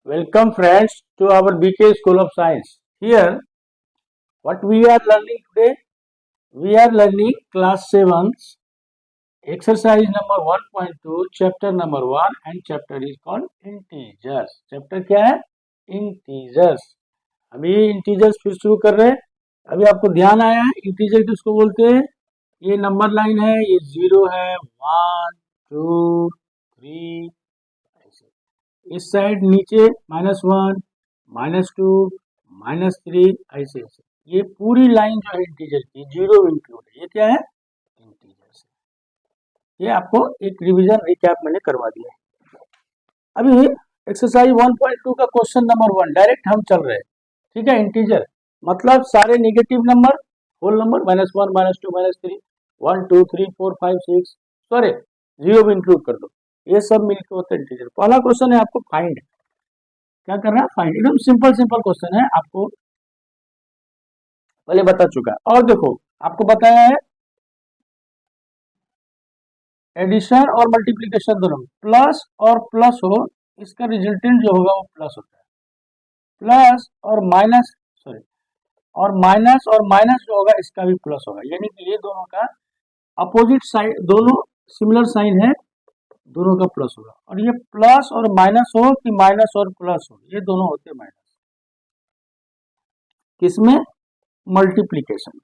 Welcome friends to our BK School of Science. Here, what we are learning today? We are learning class 7, exercise number 1.2, chapter number 1 and chapter is called integers. Chapter क्या है? Integers. अभी integers फिर शुरू कर रहे हैं. अभी आपको ध्यान आया है इंटीजर किसको बोलते हैं? ये नंबर लाइन है, ये 0 है, 1, 2, 3, इस साइड नीचे -1, -2, -3 ऐसे ऐसे. ये पूरी लाइन जो है इंटीजर की 0 इंक्लूड है. ये क्या है? इंटीजर्स. ये आपको एक रिवीजन रिकैप मैंने करवा दिया है. अभी एक्सरसाइज 1.2 का क्वेश्चन नंबर 1 डायरेक्ट हम चल रहे हैं. ठीक है. इंटीजर मतलब सारे negative number, whole number -1, -2, -3, 1, 2, 3, 4, 5, 6 sorry 0 भी इंक्लूड कर दो. ये सब मिलकर होते हैं इंटीजर. पहला क्वेश्चन है आपको फाइंड. क्या करना है? फाइंड. एकदम सिंपल क्वेश्चन है, आपको पहले बता चुका है. और देखो आपको बताया है एडिशन और मल्टीप्लिकेशन दोनों प्लस और प्लस हो, इसका रिजल्टेंट जो होगा वो प्लस होता है. प्लस और माइनस और माइनस जो होगा इसका भी प्लस होगा. यानी कि ये दोनों का अपोजिट साइड, दोनों सिमिलर साइन है, दोनों का प्लस होगा. और ये प्लस और माइनस हो कि माइनस और प्लस हो, ये दोनों होते हैं माइनस. किसमें? मल्टीप्लिकेशन में.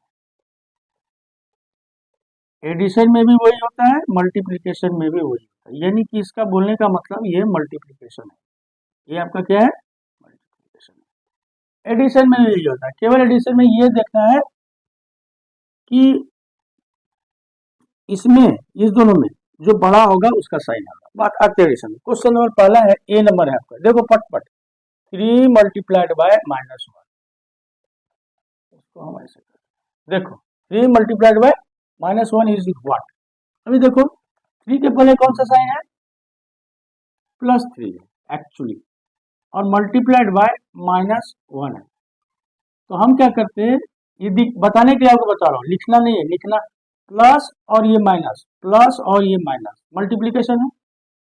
एडिशन में भी वही होता है, मल्टीप्लिकेशन में भी वही होता है. यानी कि इसका बोलने का मतलब ये मल्टीप्लिकेशन है. ये आपका क्या है? मल्टीप्लिकेशन है. एडिशन में भी यही होता है. केवल एडिशन में ये देखना है कि इसमें, इस दोनों में जो बड़ा होगा उसका साइन होगा. बात आते हैं एडिशन में. क्वेश्चन नंबर पहला है, ए नंबर है आपका. देखो पट 3 मल्टीप्लाइड बाय -1. इसको हम ऐसे देखो 3 मल्टीप्लाइड बाय -1 इज व्हाट. अभी देखो 3 के पहले कौन सा साइन है? +3 है एक्चुअली, और मल्टीप्लाइड बाय -1 है. तो हम क्या करते हैं, ये बताने के लिए आपको बता रहा हूँ, लिखना नहीं है. लिखना प्लस और ये माइनस, प्लस और ये माइनस, मल्टीप्लिकेशन है.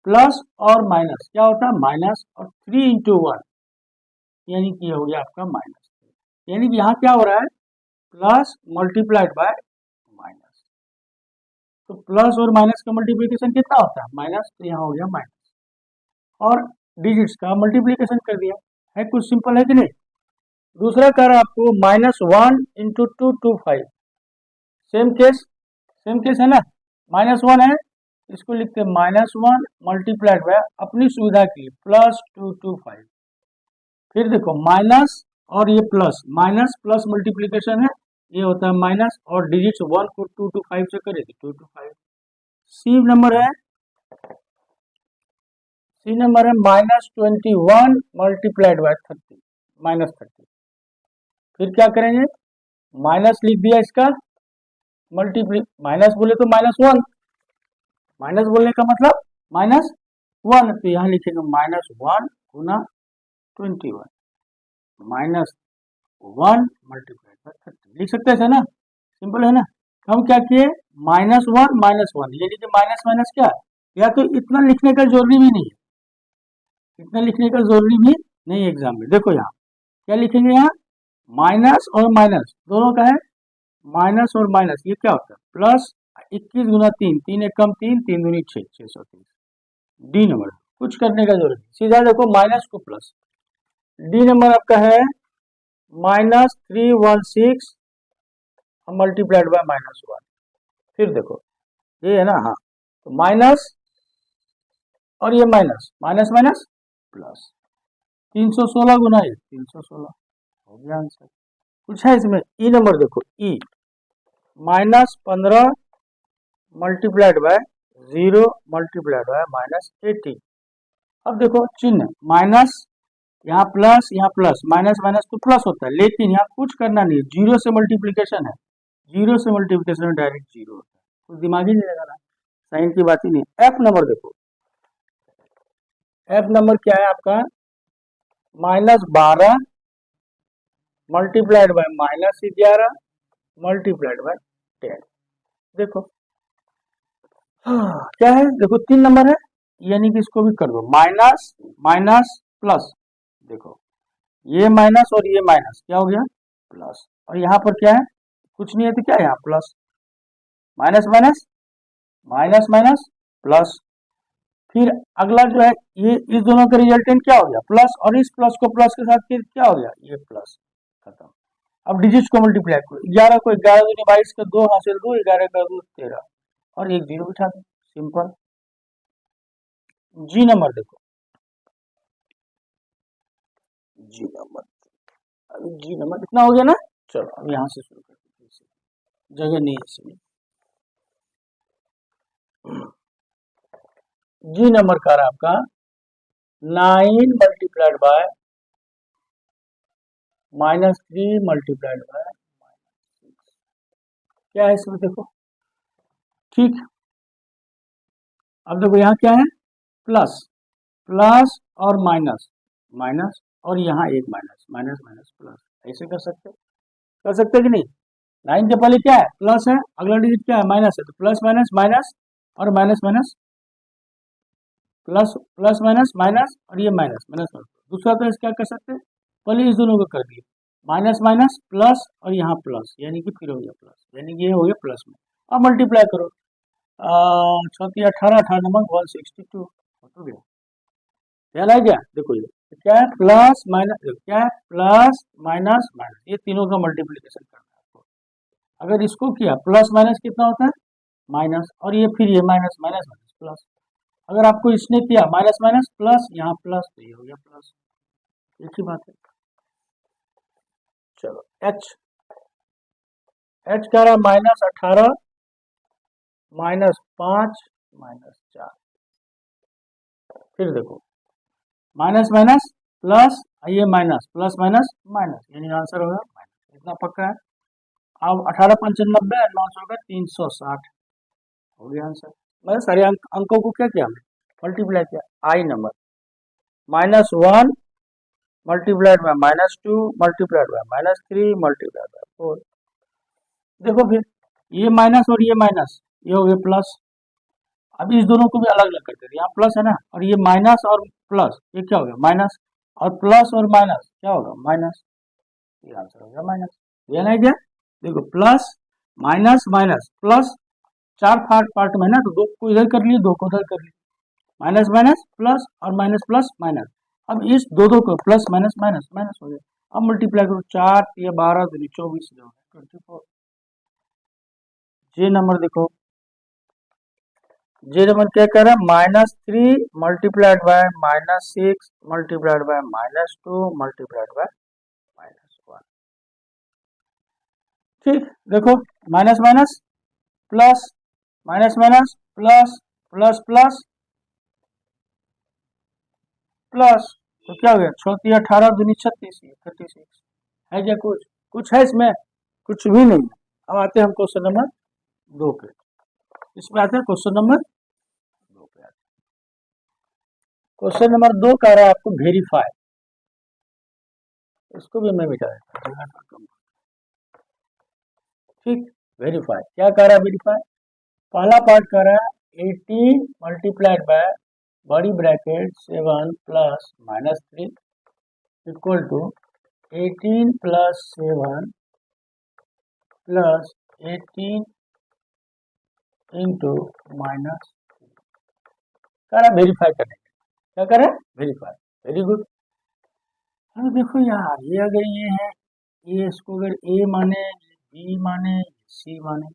प्लस और माइनस क्या होता है? माइनस. और 3 × 1 यानी कि ये हो गया आपका माइनस. यानी कि यहाँ क्या हो रहा है? Plus multiplied by minus. तो प्लस और माइनस का मल्टीप्लिकेशन कितना होता है? माइनस. तो यहाँ हो गया माइनस. और डिजिट्स का मल्टीप्लिकेशन कर दिया है. कुछ सिंपल है कि नहीं? दूसरा कर आपको -1 × 2 to 5. सेम केस है ना. -1 है, इसको लिखते हैं -1 मल्टीप्लाइड बाय, अपनी सुविधा के लिए, +2 to 5. फिर देखो माइनस और ये प्लस, माइनस प्लस मल्टीप्लिकेशन है, ये होता है माइनस. और डिजिट्स 1 को 2 to 5 से करेंगे 2 to 5. सी नंबर है -21 मल्टीप्लाइड बाय 30, -30. फिर क्या करेंगे? माइनस लिख दिया, इसका माइनस बोले तो -1, माइनस बोलने का मतलब -1. तो यहाँ लिखेंगे -1 गुना 21, -1 मल्टीप्लाइड बाय 30. लिख सकते हैं ना? सिंपल है ना. हम क्या किए? -1 यानी कि माइनस माइनस क्या, या तो इतना लिखने का जरूरी भी नहीं है, इतना लिखने का जरूरी भी नहीं है एग्जाम में. देखो यहाँ क्या लिखेंगे, यहाँ माइनस और माइनस दोनों का है, माइनस और माइनस ये क्या होता है? प्लस 21 गुना 3, 3 एक कम 3, 3 दूनी 6, 630. डी नंबर कुछ करने का जरूरत नहीं, सीधा देखो माइनस को प्लस. डी नंबर आपका है -316 मल्टीप्लाइड बाय -1. फिर देखो ये है ना, हाँ, तो माइनस और ये माइनस, माइनस माइनस प्लस. 316 गुना 1, 316 हो गया आंसर. कुछ है इसमें? ई नंबर देखो, ई -15 मल्टीप्लाइड बाय 0 मल्टीप्लाइड बाय -80. अब देखो चिन्ह माइनस, यहाँ प्लस, माइनस माइनस तो प्लस होता है, लेकिन यहाँ कुछ करना नहीं है, 0 से मल्टीप्लिकेशन है, 0 से मल्टीप्लिकेशन डायरेक्ट 0 होता है. तो दिमाग ही नहीं लगाना, साइन की बात ही नहीं. एफ नंबर देखो, एफ नंबर क्या है आपका? -12 मल्टीप्लाइड बाय -11 मल्टीप्लाइड बाय 10. देखो क्या है? देखो 3 नंबर है, यानी कि इसको भी कर दो, माइनस माइनस प्लस, देखो ये माइनस और ये माइनस क्या हो गया प्लस, और यहाँ पर क्या है कुछ नहीं है तो क्या है यहाँ plus, minus minus minus minus plus. फिर अगला जो है ये इस दोनों का रिजल्टेंट क्या हो गया प्लस, और इस प्लस को प्लस के साथ फिर क्या हो गया ये प्लस, खत्म। अब डिजिट को मल्टीप्लाई करो, 11 को 11 दूनी 22 का 2 हासिल 2, 11 का 2 13 और एक जीरो बिठा दो, सिंपल। जी नंबर देखो, जी नंबर, अभी जी नंबर इतना हो गया ना। चलो अब यहाँ से शुरू करते हैं, जगह नहीं है इसमें। जी नंबर का रहा आपका 9 मल्टीप्लाइड बाय -3 मल्टीप्लाइड बाय -6, क्या है इसमें देखो, ठीक। अब देखो यहाँ क्या है प्लस, प्लस और माइनस, माइनस और यहाँ एक माइनस, माइनस माइनस प्लस, ऐसे कर सकते कि नहीं। 9 के पहले क्या है प्लस है, अगला डिजिट क्या है माइनस है, तो प्लस माइनस माइनस और minus minus plus, plus minus minus और ये माइनस माइनस माइनस। दूसरा तो क्या कर सकते हैं, पहले इस दोनों को कर दिए माइनस माइनस प्लस और यहाँ प्लस, यानी कि फिर हो गया प्लस, यानी कि ये हो गया प्लस में। अब मल्टीप्लाई करो, 18 18 नंबर 162 हो गया, ख्याल है क्या। देखो ये क्या है प्लस माइनस, क्या है प्लस माइनस माइनस, ये तीनों का मल्टीप्लीकेशन करना है आपको। अगर इसको किया प्लस माइनस कितना होता है माइनस, और ये फिर ये माइनस माइनस माइनस प्लस। अगर आपको इसने किया माइनस माइनस प्लस, यहाँ प्लस, तो ये हो गया प्लस, एक ही बात है। चलो एच, एच कह रहा -18 -5 -4, फिर देखो माइनस माइनस प्लस, ये माइनस प्लस माइनस माइनस, यानी आंसर होगा माइनस, इतना पक्का है। अब 18 5 90 9 का 360 हो गया आंसर। मतलब सारे अंकों को क्या किया हमने मल्टीप्लाई किया, आई number -1 multiplied by -2 multiplied by -3 multiplied by 4। देखो फिर ये माइनस और ये माइनस, ये हो गया प्लस। अब इस दोनों को भी अलग अलग करते थे, यहाँ प्लस है ना, और ये माइनस और प्लस, ये क्या हो गया माइनस, और प्लस और माइनस क्या होगा माइनस, ये आंसर हो गया माइनस। ये नहीं क्या, देखो प्लस माइनस माइनस प्लस, चार पार्ट में ना, तो दो को इधर कर लिए, दो को उधर कर लिए, माइनस माइनस प्लस और माइनस प्लस माइनस। अब इस दो को प्लस माइनस माइनस माइनस हो गया। अब मल्टीप्लाई करो, 4 ये 12 दूनी 24 24। जे नंबर देखो, जे नंबर क्या कह रहा है -3 multiplied by -6 multiplied by -2 multiplied by -1। ठीक, देखो minus minus plus, minus minus plus, plus plus plus, तो क्या हो गया 36 18 दूनी 36 36 है क्या, कुछ है इसमें, कुछ भी नहीं। अब आते हैं हम क्वेश्चन नंबर 2 पे, इसमें आते हैं क्वेश्चन नंबर 2 पे। क्वेश्चन नंबर 2 कह रहा है आपको वेरीफाई, इसको भी मैं मिटा देता हूं। ठीक, वेरीफाई क्या कह रहा है, वेरीफाई पहला पार्ट कह रहा है 18 मल्टीप्लाइड बाय बड़ी bracket 7 plus -3 equal to 18 plus 7 plus 18 into -3, कह रहा है वेरीफाई करने, क्या कर रहा है वेरीफाई, वेरी गुड। अब देखो यार, ये अगर ये है, ये इसको अगर ए माने, बी माने, सी माने,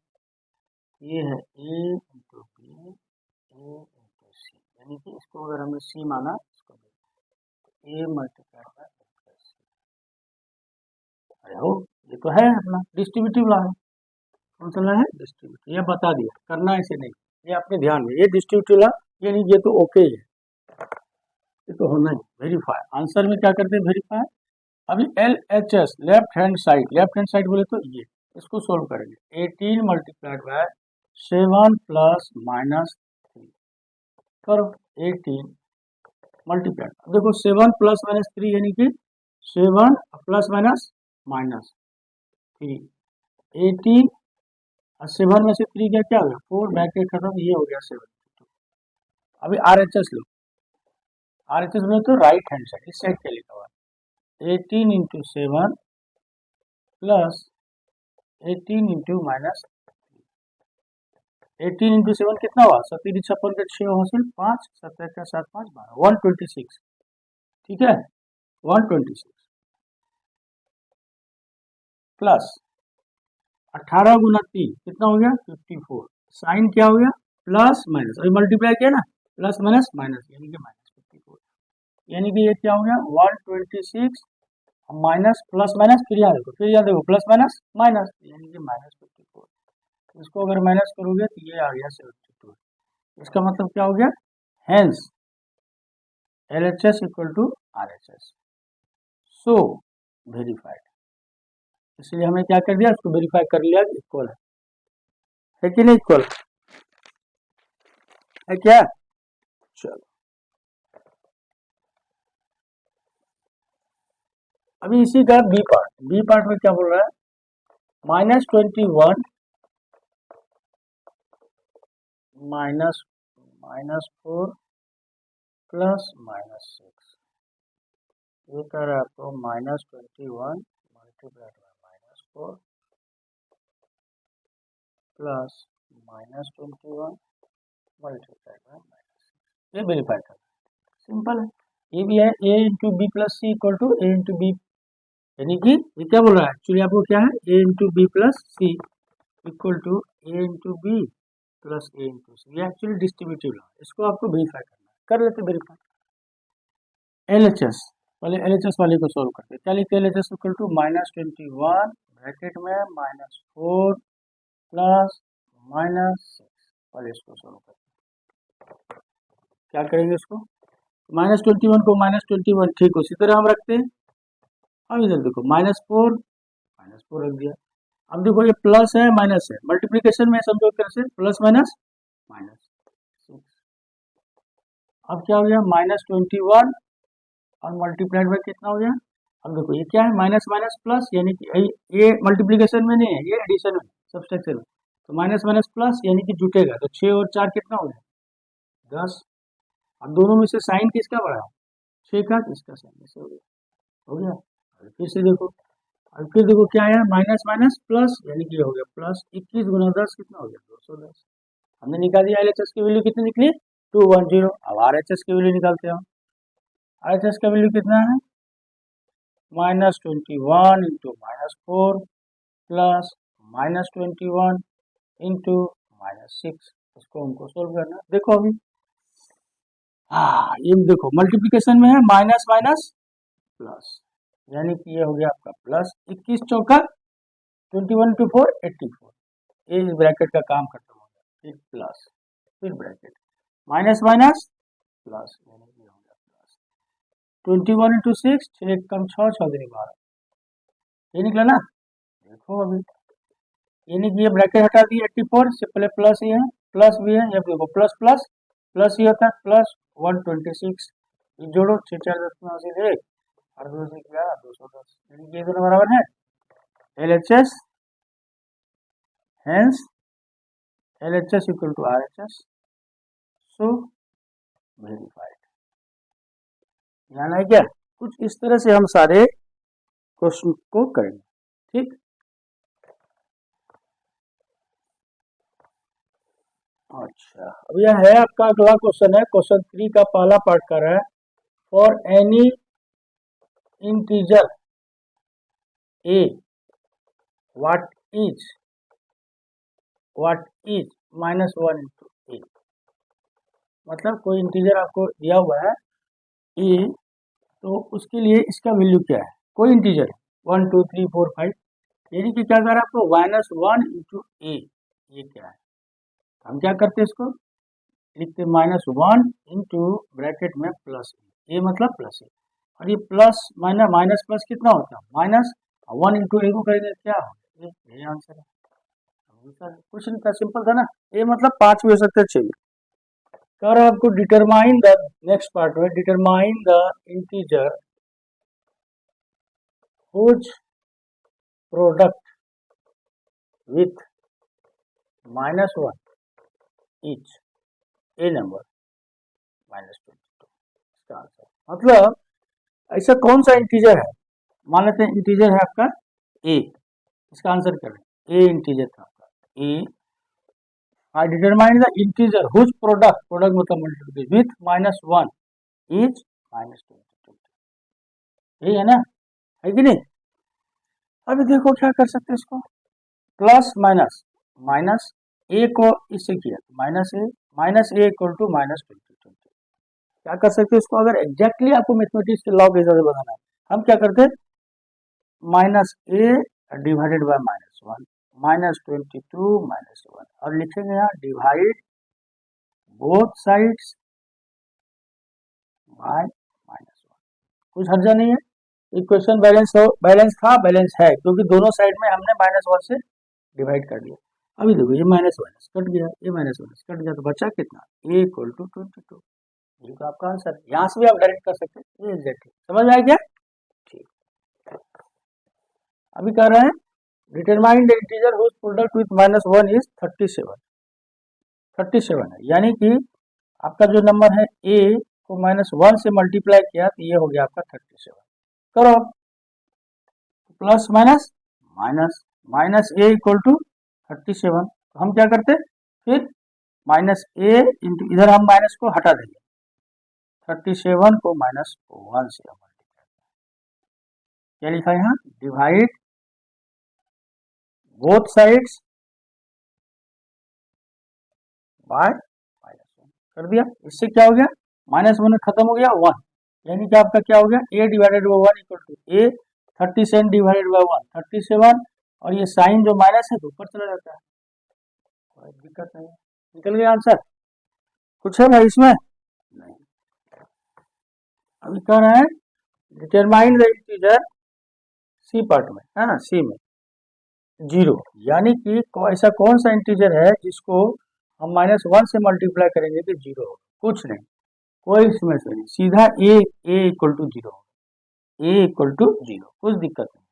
ये है ए इंटू बी ए इंटू सी, यानी कि इसको अगर हमने सी माना, इसको ए मल्टीप्लाई बाय सी। अरे हो, ये तो है अपना डिस्ट्रीब्यूटिव लॉ है, कौन सा लॉ है डिस्ट्रीब्यूटिव, ये बता दिया, करना ऐसे नहीं, ये अपने ध्यान में, ये डिस्ट्रीब्यूटिव लॉ, यानी ये तो ओके है, ये तो होना ही। वेरीफाई आंसर में क्या करते हैं वेरीफाई। अभी LHS लेफ्ट हैंड साइड बोले तो ये, इसको सोल्व करेंगे 18 मल्टीप्लाइड बाय 7 प्लस -3 करो, 18 मल्टीप्लाइड, देखो 7 प्लस -3 यानी कि 7 प्लस माइनस -3, 18 और 7 में से 3 क्या हो गया 4, ब्रैकेट खत्म, ये हो गया 7। अभी RHS लो, RHS में तो राइट हैंड साइड, इस साइड क्या लिखा हुआ है 18 into 7 plus 18 into minus 18 into 7 कितना हुआ? 7 56 के 6 हासिल 5 7 का 7 5 12 126। ठीक है, 126 प्लस 18 गुना 3 कितना हो गया? 54। साइन क्या हो गया? प्लस माइनस, अभी मल्टीप्लाई किया ना, प्लस माइनस माइनस यानी कि माइनस 54, यानी कि ये क्या हो गया? 126 माइनस प्लस माइनस, फिर यहाँ देखो प्लस माइनस माइनस यानी कि माइनस 54। इसको अगर माइनस करोगे तो ये आ गया 72। इसका मतलब क्या हो गया? Hence LHS equal to RHS, so verified. इसलिए हमें क्या कर दिया? उसको वेरीफाई कर लिया, इक्वल है कि नहीं? इक्वल है क्या? चलो अभी इसी का बी पार्ट में क्या बोल रहा है? -21 -4 प्लस -6, ये कह रहा है आपको -21 multiplied by -4 plus -21 multiplied by -6। ये वेरीफाई करना सिंपल है। ये भी है a into B plus C equal to a into B, यानी कि ये क्या बोल रहा है? एक्चुअली आपको क्या है? a into B plus C equal to a into B plus a into c. ये एक्चुअली डिस्ट्रीब्यूटिव लॉ, इसको आपको वेरीफाई करना है, कर लेते वेरीफाई। LHS, पहले LHS वाले को सॉल्व करते हैं। क्या लिखते हैं? LHS इक्वल टू -21 ब्रैकेट में -4 प्लस -6। पहले इसको सॉल्व करते हैं। क्या करेंगे इसको? -21 को -21 ठीक उसी तरह हम रखते हैं। अब इधर देखो -4 रख दिया। अब देखो ये प्लस है माइनस है, मल्टीप्लीकेशन में समझो कैसे? Plus minus minus 6। अब क्या हो गया? -21 और मल्टीप्लाइड बाय कितना हो गया? अब देखो ये क्या है? माइनस माइनस प्लस, यानी कि ये मल्टीप्लीकेशन में नहीं है, ये एडिशन में, सब्सट्रैक्शन में। तो माइनस माइनस प्लस यानी कि जुटेगा, तो 6 और 4 कितना हो गया? 10। अब दोनों में से साइन किसका बड़ा है? 6 का, किसका साइन? ऐसे हो गया। और फिर से देखो, और फिर देखो क्या है? माइनस माइनस प्लस यानी कि हो गया प्लस 21 गुना 10 कितना हो गया? 210। हमने निकाल दिया LHS की वैल्यू कितनी निकली? 210। अब RHS की वैल्यू निकालते हैं। RHS का वैल्यू कितना है? -21 इंटू -4 प्लस -21 इंटू -6। इसको हमको सोल्व करना है। देखो अभी ये देखो मल्टीप्लिकेशन में है माइनस माइनस प्लस, यानी कि ये हो गया आपका प्लस 21 चौका 21 टू 4 84। ये इस ब्रैकेट का काम खत्म हो गया, फिर प्लस, फिर ब्रैकेट माइनस माइनस प्लस, यानी कि हो गया प्लस 21 इंटू 6, 6 कम 6 6 दिन 12, ये निकला ना? देखो अभी, यानी कि ये ब्रैकेट हटा दिया 84 से, पहले प्लस ये है, प्लस भी है, ये देखो प्लस प्लस प्लस ये होता है प्लस 126। ये जोड़ो 6 4 10 में से 1 और 2 से क्या? 210, यानी कि ये दोनों बराबर है। LHS, hence LHS equal to RHS, so verified. ध्यान है क्या? कुछ इस तरह से हम सारे क्वेश्चन को करेंगे, ठीक? अच्छा, अब यह है आपका अगला क्वेश्चन है, क्वेश्चन 3 का पहला पार्ट कर रहा है। For any integer a what is -1 into a, मतलब कोई इंटीजर आपको दिया हुआ है a, तो उसके लिए इसका वैल्यू क्या है? कोई इंटीजर 1 2 3 4 5, यानी कि क्या कर रहा है आपको? -1 इंटू a, ये क्या है? हम क्या करते हैं? इसको लिखते -1 इंटू ब्रैकेट में प्लस ए, मतलब प्लस ए, और ये प्लस माइनस माइनस प्लस कितना होता है? -1 इंटू ए को करेंगे क्या? ये आंसर है। क्वेश्चन का सिंपल था ना? ए मतलब 5 भी हो सकता है, 6 भी। कर आपको डिटरमाइन द, नेक्स्ट पार्ट में determine the integer whose product with -1 each a number -22। इसका आंसर मतलब ऐसा कौन सा इंटीजर है मान लेते हैं इंटीजर है आपका ए, इसका आंसर करें, ए इंटीजर था आपका a. I determine the integer whose product मतलब मल्टीप्लिकेशन विथ -1 इज -20, यही है ना, है कि नहीं। अभी देखो क्या कर सकते हैं इसको, प्लस माइनस, माइनस ए को इससे किया -a इक्वल टू -20। क्या कर सकते हैं इसको, अगर एग्जैक्टली आपको मैथमेटिक्स के लॉ के हिसाब से बनाना है, हम क्या करते हैं, -a डिवाइडेड बाय -1 -22 -1, और लिखेंगे यहाँ डिवाइड बोथ साइड्स बाय -1। कुछ हर्जा नहीं है, इक्वेशन बैलेंस हो, बैलेंस था, बैलेंस है, क्योंकि दोनों साइड में हमने -1 से डिवाइड कर दिया। अभी देखो ये माइनस कट गया, ये -1 कट गया, तो बचा कितना, a इक्वल टू 22। ये तो आपका आंसर है, यहाँ से भी आप डायरेक्ट कर सकते हैं, ये एग्जैक्टली समझ में आया क्या। ठीक, अभी कह रहे हैं determine the integer whose product with -1 is 37। 37 है, यानी कि आपका जो नंबर है a को -1 से मल्टीप्लाई किया तो ये हो गया आपका 37। करो plus minus minus a equal to 37, तो हम क्या करते फिर -a इंटू, इधर हम माइनस को हटा देंगे, 37 को -1 से हम मल्टीप्लाई, क्या लिखा है यहाँ, डिवाइड बोथ साइड्स बाय -1 कर दिया। इससे क्या हो गया, -1 खत्म हो गया 1, यानी कि आपका क्या हो गया, a divided by 1 equal to a 37 divided by 1 37, और ये साइन जो माइनस है तो ऊपर चला जाता है, कोई दिक्कत नहीं, निकल गया आंसर। कुछ है भाई इसमें नहीं। अभी कह रहे हैं determine the integer c part में, है ना, सी में 0, यानी कि ऐसा कौन सा इंटीजर है जिसको हम -1 से मल्टीप्लाई करेंगे तो 0 होगा, कुछ नहीं, कोई इसमें से नहीं, सीधा a equal to 0, a equal to 0, कुछ दिक्कत नहीं,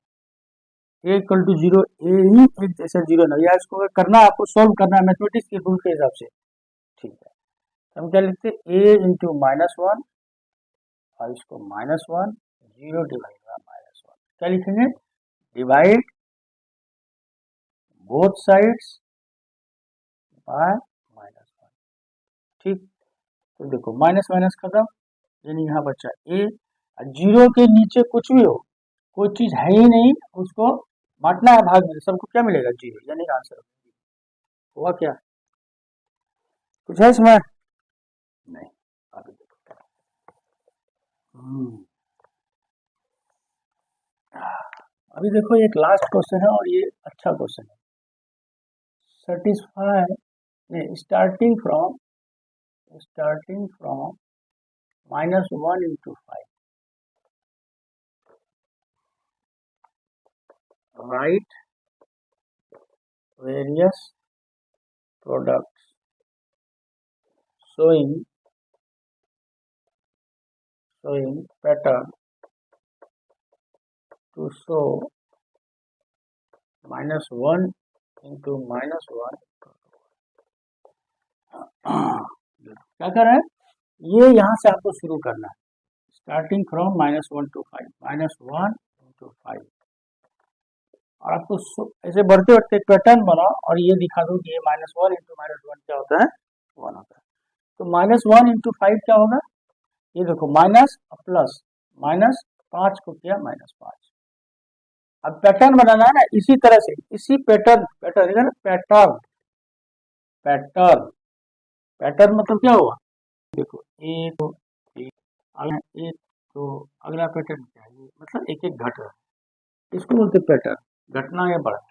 a इक्वल टू 0, a ही एक जैसा 0 नहीं, या इसको करना आपको सोल्व करना है मैथमेटिक्स के रूल के हिसाब से, ठीक है। हम क्या लिखते हैं, a इंटू -1 और इसको -1 0 डिवाइड बाय -1, क्या लिखेंगे, डिवाइड बोथ साइड्स बाय -1, ठीक। तो देखो माइनस माइनस खत्म, यानी यहाँ बचा a, 0 के नीचे कुछ भी हो, कोई चीज है ही नहीं, उसको बांटना है भाग में, सबको क्या मिलेगा 0, यानी आंसर हुआ क्या, कुछ है इसमें नहीं। अभी देखो अभी देखो एक लास्ट क्वेश्चन है, और ये अच्छा क्वेश्चन है, satisfy starting from -1 into 5, write various products showing pattern to show -1 into -1। क्या कर रहे हैं, ये यहाँ से आपको शुरू करना है, स्टार्टिंग फ्रॉम -1 to 5, -1 into 5, और आपको ऐसे बढ़ते बढ़ते पैटर्न बनाओ और ये दिखा दो कि ये -1 into -1 क्या होता है, 1 होता है। तो -1 into 5 क्या होगा, ये देखो माइनस प्लस, -5 को किया -5। अब पैटर्न बनाना है ना, इसी तरह से, इसी पैटर्न पैटर्न मतलब क्या हुआ, देखो एक तो अगला पैटर्न क्या है, मतलब एक एक घट रहा है, इसको बोलते पैटर्न, घटना या बढ़ना।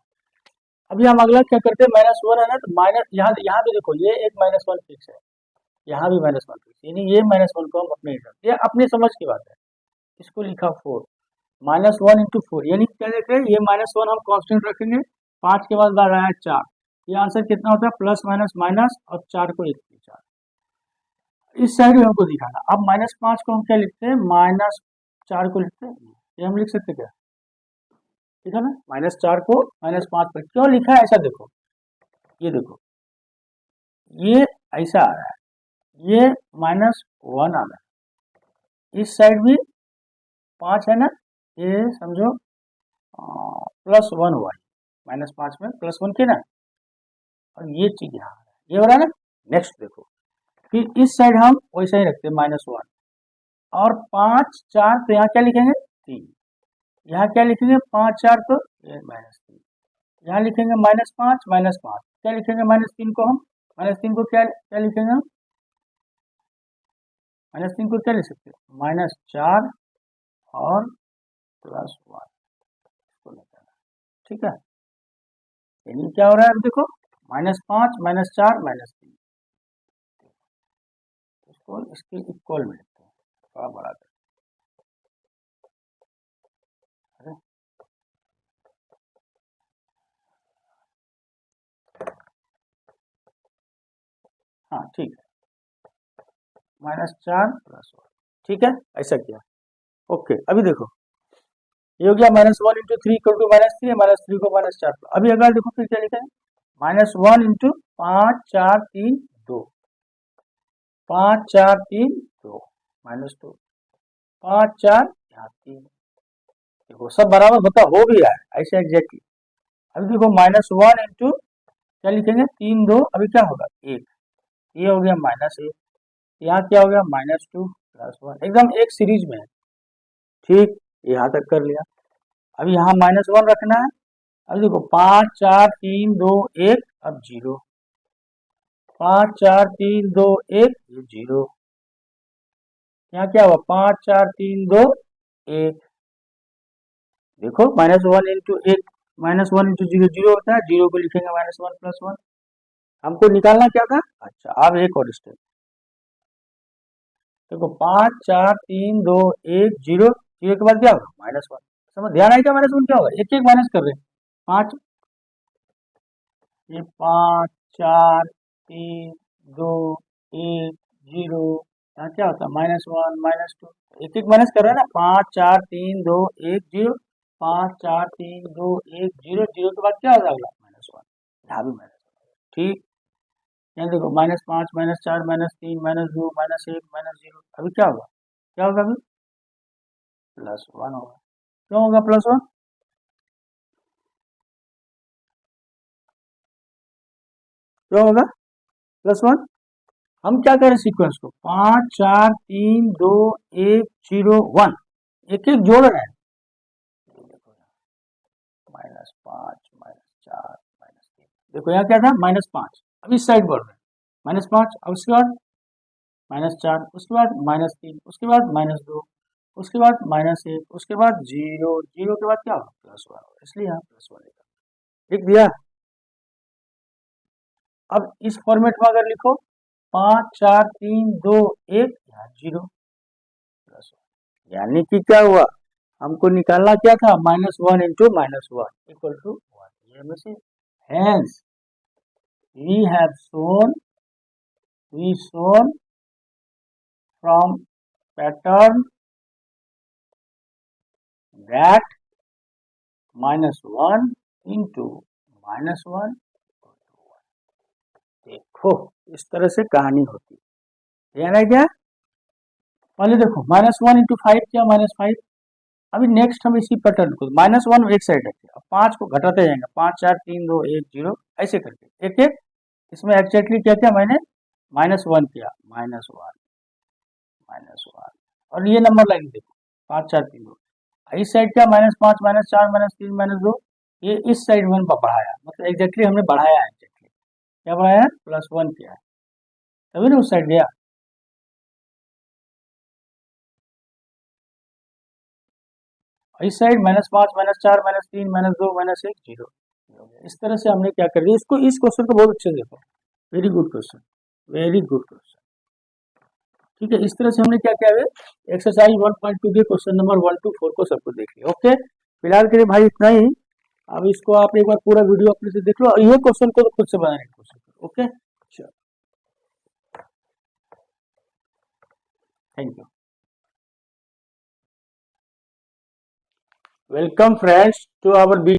अभी हम अगला क्या करते हैं, -1 है ना, तो माइनस यहाँ पे देखो ये एक -1 फिक्स है, यहाँ भी -1 फिक्स, यानी ये -1 को हम अपने हिसाब, ये अपनी समझ की बात है, इसको लिखा 4, -1 into 4, यानी क्या देख रहे हैं, ये -1 हम कांस्टेंट रखेंगे, 5 के बाद बार आया 4, ये आंसर कितना होता है, प्लस माइनस माइनस, और 4 को लिखते हैं 4, इस साइड में हमको दिखाना। अब -5 को हम क्या लिखते हैं, -4 को लिखते हैं, ये हम लिख सकते क्या, ठीक है ना, -4 को -5 पर क्यों लिखा है ऐसा देखो, ये देखो ये ऐसा आ रहा है, ये -1 आ रहा है, इस साइड भी 5 है ना, ये समझो +1y, -5 में +1 के ना, और ये चीज यहाँ ये हो रहा है ना। नेक्स्ट देखो, फिर इस साइड हम वैसा ही रखते हैं -1, और 5 4 तो यहाँ क्या लिखेंगे 3, यहाँ क्या लिखेंगे 5 4 तो -3, यहाँ लिखेंगे -5 -5, क्या लिखेंगे -3 को हम, -3 को क्या क्या लिखेंगे हम, -3 को क्या लिख सकते हैं -4 और +1 को लेकर, ठीक है। यानी क्या हो रहा है अब देखो, -5 -4 -3, इसको इसके इक्वल में लिखते हैं, थोड़ा बड़ा कर, हाँ ठीक है, -4 +1, ठीक है, ऐसा किया। ओके, अभी देखो ये हो गया -1 × 3 = -3, -3 को -4, अभी अगर देखो फिर क्या लिखा है, -1 × 5 4 3 2, 5 4 3 2 -2, 5 4 यहाँ 3, देखो सब बराबर होता हो भी रहा है ऐसे एग्जैक्टली। अभी देखो -1 × क्या लिखेंगे 3 2, अभी क्या होगा 1, ये हो गया -1, यहाँ क्या हो गया -2 +1, एकदम एक सीरीज में है, ठीक, यहाँ तक कर लिया। अभी यहाँ -1 रखना है, अब देखो 5 4 3 2 1, अब 0, 5 4 3 2 1, ये 0, यहाँ क्या हुआ 5 4 3 2 1, देखो -1 × 1, -1 × 0 0 होता है, 0 को लिखेंगे -1 +1, हमको निकालना क्या था, अच्छा अब एक और स्टेप देखो 5 4 3 2 1 0, 0 के बाद क्या होगा -1, समझ ध्यान आएगा -1 क्या होगा, एक एक माइनस कर रहे हैं, 5 ये 5 4 3 2 1 0, यहाँ क्या होता है -1 -2, एक एक माइनस कर रहे हैं ना, 5 4 3 2 1 0, 5 4 3 2 1 0, 0 के बाद क्या होगा अगला -1, यहाँ भी माइनस, ठीक, यहाँ देखो -5 -4 -3 -2 -1 -0, अभी क्या होगा, क्या होगा अभी +1 होगा, क्यों होगा +1, क्यों होगा +1, हम क्या करें सीक्वेंस को 5 4 3 2 1 0 1, एक एक जोड़ रहे हैं, -5 -4 -3, देखो यहाँ क्या था -5, अब इस साइड बढ़ रहे हैं -5, अब उसके बाद -4, उसके बाद -3, उसके बाद -2, उसके बाद -1, उसके बाद 0, 0 के बाद क्या होगा +1, इसलिए यहाँ +1 लिख दिया। अब इस फॉर्मेट में अगर लिखो 5 4 3 2 1, यहाँ 0 +1, यानी कि क्या हुआ, हमको निकालना क्या था -1 × -1 = 1, ये में से hence we shown from pattern that -1 × -1, देखो इस तरह से कहानी होती है, ध्यान है क्या, पहले देखो -1 × 5 क्या -5, अभी नेक्स्ट हम इसी पैटर्न को -1 एक साइड रखते हैं, अब 5 को घटाते जाएंगे 5 4 3 2 1 0, ऐसे करके एक एक, इसमें एक्जैक्टली क्या किया मैंने -1 किया, -1 और ये नंबर लाइन देखो 5 4 3 2, इस साइड क्या -5 -4 -3 -2, ये इस साइड में बढ़ाया, मतलब एग्जैक्टली हमने बढ़ाया है, एग्जैक्टली क्या बढ़ाया +1 किया है, तभी ना उस साइड गया, इस साइड -5 -4 -3 -2 -1 0, इस तरह से हमने क्या कर दिया, इसको इस क्वेश्चन को बहुत अच्छे से देखो, very good question, very good question, ठीक है, इस तरह से हमने क्या किया है, एक्सरसाइज 1.2 के क्वेश्चन नंबर 1 to 4 को सबको देख लिया। ओके, फिलहाल के लिए भाई इतना ही, अब इसको आप एक बार पूरा वीडियो अपने से देख लो, और ये क्वेश्चन को तो खुद से बनाने की कोशिश करो। ओके, चलो, thank you, welcome friends to our